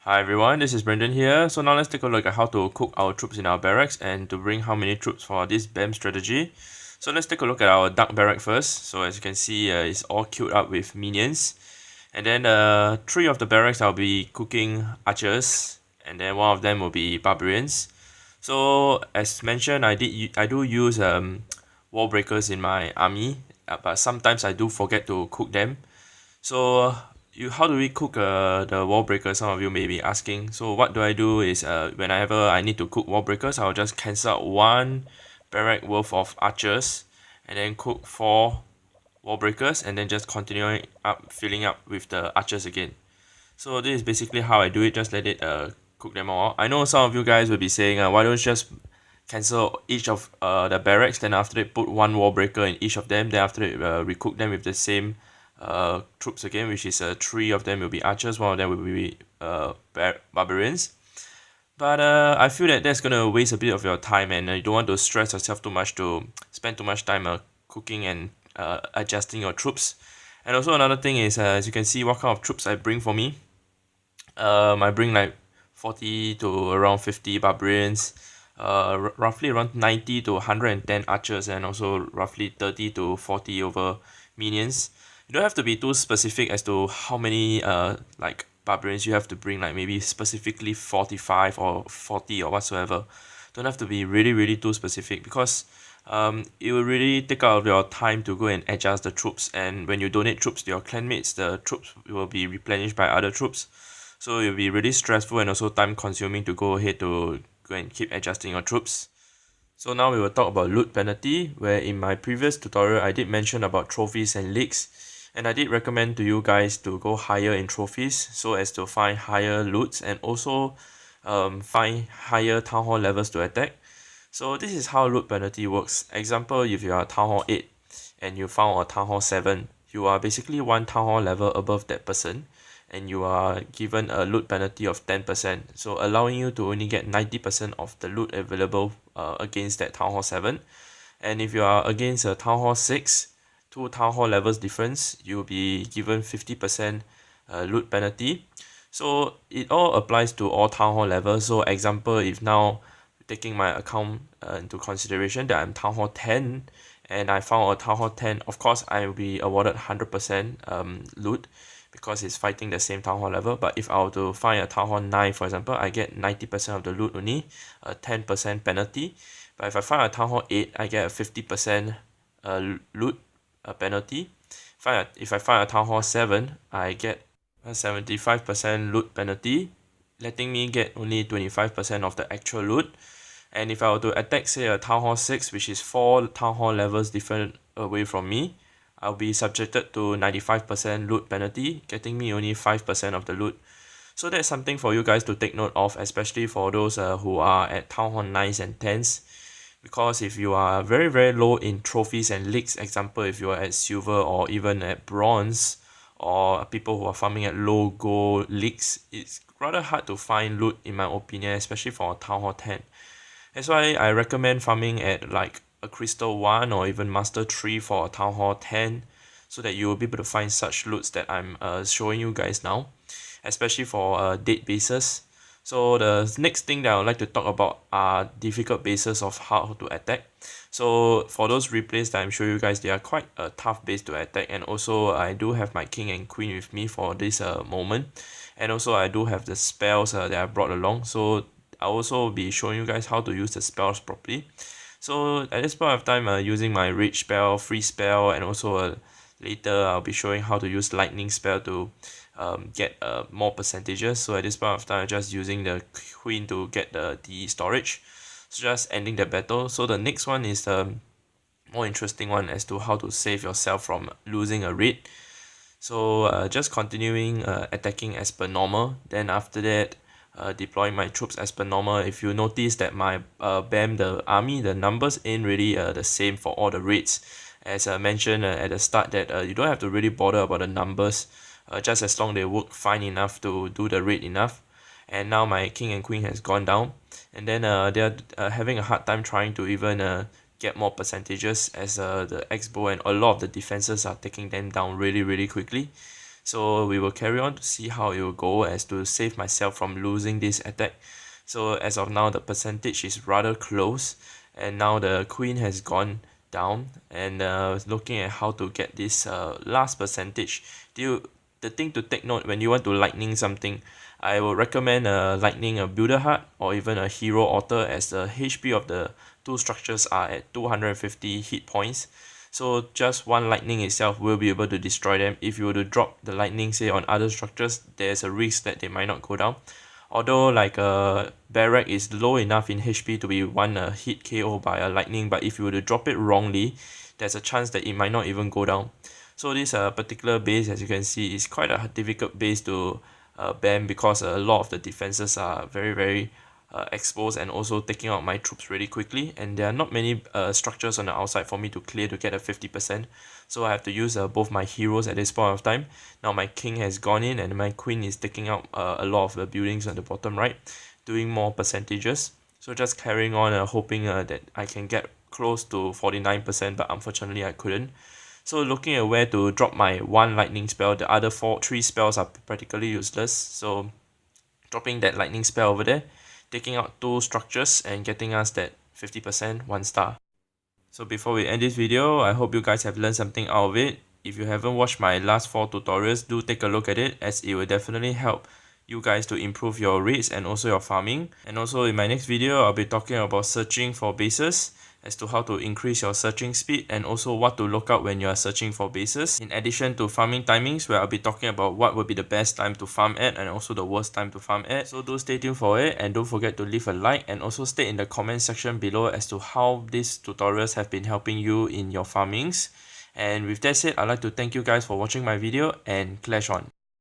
Hi everyone, this is Brendan here. So now let's take a look at how to cook our troops in our barracks and to bring how many troops for this BAM strategy. So let's take a look at our dark barrack first. So as you can see, it's all queued up with minions. And then three of the barracks I'll be cooking archers, and then one of them will be barbarians. So as mentioned, I do use wall breakers in my army, but sometimes I do forget to cook them. So how do we cook the wall breaker? Some of you may be asking. So what do I do is whenever I need to cook wall breakers, I'll just cancel out one barrack worth of archers and then cook 4 wall breakers and then just continue up filling up with the archers again. So this is basically how I do it. Just let it cook them all. I know some of you guys will be saying why don't you just cancel each of the barracks, then after that put one wall breaker in each of them, then after that recook them with the same troops again, which is 3 of them will be archers, 1 of them will be barbarians. But I feel that that's gonna waste a bit of your time, and you don't want to stress yourself too much to spend too much time cooking and adjusting your troops. And also another thing is, as you can see, what kind of troops I bring for me. I bring like 40 to around 50 barbarians, roughly around 90 to 110 archers, and also roughly 30 to 40 over minions. You don't have to be too specific as to how many like barbarians you have to bring, like maybe specifically 45 or 40 or whatsoever. Don't have to be really too specific, because it will really take out of your time to go and adjust the troops, and when you donate troops to your clanmates, the troops will be replenished by other troops. So it'll be really stressful and also time consuming to go ahead to go and keep adjusting your troops. So now we will talk about loot penalty, where in my previous tutorial I did mention about trophies and leagues, and I did recommend to you guys to go higher in trophies so as to find higher loots and also find higher town hall levels to attack. So this is how loot penalty works. Example, if you are town hall 8 and you found a town hall 7, you are basically 1 town hall level above that person, and you are given a loot penalty of 10%, so allowing you to only get 90% of the loot available against that town hall 7. And if you are against a town hall 6, 2 town hall levels difference, you'll be given 50% loot penalty. So it all applies to all town hall levels. So example, if now taking my account into consideration that I'm town hall 10 and I found a town hall 10, of course I will be awarded 100% loot, because it's fighting the same town hall level. But if I were to find a town hall 9, for example, I get 90% of the loot only, a 10% penalty. But if I find a town hall 8, I get a 50% loot penalty. If I find a town hall 7, I get a 75% loot penalty, letting me get only 25% of the actual loot. And if I were to attack, say, a town hall 6, which is 4 town hall levels different away from me, I'll be subjected to 95% loot penalty, getting me only 5% of the loot. So that's something for you guys to take note of, especially for those who are at Town Hall 9s and 10s. Because if you are very low in trophies and leagues, example, if you are at silver or even at bronze, or people who are farming at low gold leagues, it's rather hard to find loot in my opinion, especially for Town Hall 10. That's why I recommend farming at like a Crystal 1 or even Master 3 for a Town Hall 10, so that you will be able to find such loots that I'm showing you guys now, especially for date bases. So the next thing that I would like to talk about are difficult bases of how to attack. So for those replays that I'm showing you guys, they are quite a tough base to attack, and also I do have my king and queen with me for this moment, and also I do have the spells that I brought along. So I'll also be showing you guys how to use the spells properly. So at this point of time, using my rage spell, free spell, and also later I'll be showing how to use lightning spell to get more percentages. So at this point of time, I'm just using the queen to get the storage. So just ending the battle. So the next one is the more interesting one as to how to save yourself from losing a raid. So just continuing attacking as per normal. Then after that, deploying my troops as per normal. If you notice that my BAM, the army, the numbers ain't really the same for all the raids. As I mentioned at the start, that you don't have to really bother about the numbers, just as long they work fine enough to do the raid enough. And now my king and queen has gone down, and then they're having a hard time trying to even get more percentages, as the X-bow and a lot of the defenses are taking them down really quickly. So we will carry on to see how it will go as to save myself from losing this attack. So as of now, the percentage is rather close, and now the queen has gone down, and looking at how to get this last percentage. The thing to take note when you want to lightning something, I will recommend lightning a builder heart or even a hero altar, as the HP of the two structures are at 250 hit points. So just one lightning itself will be able to destroy them. If you were to drop the lightning say on other structures, there's a risk that they might not go down. Although like a barrack is low enough in HP to be one hit KO by a lightning, but if you were to drop it wrongly, there's a chance that it might not even go down. So this particular base, as you can see, is quite a difficult base to ban, because a lot of the defenses are very exposed and also taking out my troops really quickly, and there are not many structures on the outside for me to clear to get a 50%. So I have to use both my heroes at this point of time. Now my king has gone in and my queen is taking out a lot of the buildings on the bottom right, doing more percentages. So just carrying on, hoping that I can get close to 49%, but unfortunately I couldn't. So looking at where to drop my one lightning spell, the other three spells are practically useless. So dropping that lightning spell over there, taking out two structures and getting us that 50% 1 star. So before we end this video, I hope you guys have learned something out of it. If you haven't watched my last 4 tutorials, do take a look at it, as it will definitely help you guys to improve your raids and also your farming. And also in my next video, I'll be talking about searching for bases, as to how to increase your searching speed and also what to look out when you are searching for bases. In addition to farming timings, where I'll be talking about what would be the best time to farm at and also the worst time to farm at. So do stay tuned for it, and don't forget to leave a like and also state in the comment section below as to how these tutorials have been helping you in your farmings. And with that said, I'd like to thank you guys for watching my video, and clash on.